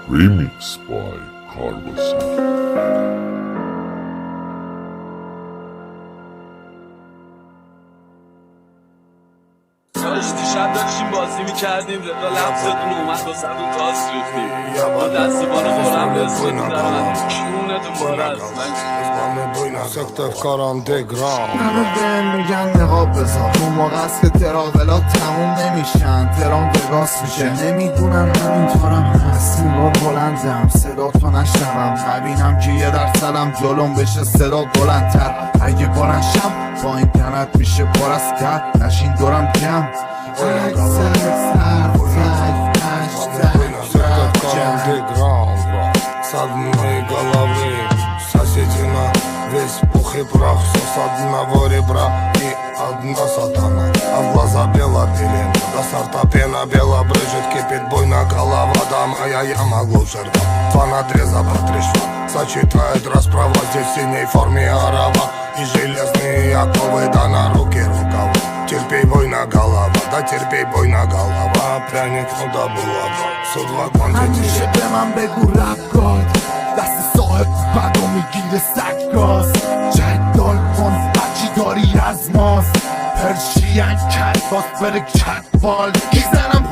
Remix by Carlos. دیشب داشتیم بازی میکردیم رضا لفظتون اومد و صدون تاس ریختیم با دستی بالا خورم رزمتون دارم کیونتون باره است سکتر کارم دگرام همه بهم میگن نقاب بذار اون موقع است که تراولات تموم نمیشن ترام وگاس میشه نمیدونن همینطورم هست نگاه بلندم صدا تو نشنوم نبینم که یه درصدم جلوم بشه صدا بلندتر اگه بلندشم با اینترنت میشه پر از کرد نشین دورم جمع С одной головы соседи на весь пух и прах. Все с одного ребра и одна сатана. А в глаза бело-белен, до сорта пена бело брызжет. Кипит буйно голова, да моя яма глубже рта. Два надреза протрещу, сочетает расправа. Здесь в синей форме арава и железные оковы, да на руки рукава. Терпей, бойна голова, да терпей, бойна голова. Пряник, ну да была бы судьба квантити. همیشه به من بگو رپ گاد دست صاحب بدو میگیره سکاس جدال کن هرچی داری از ماست پرشین کت باس بره کتبال میزنم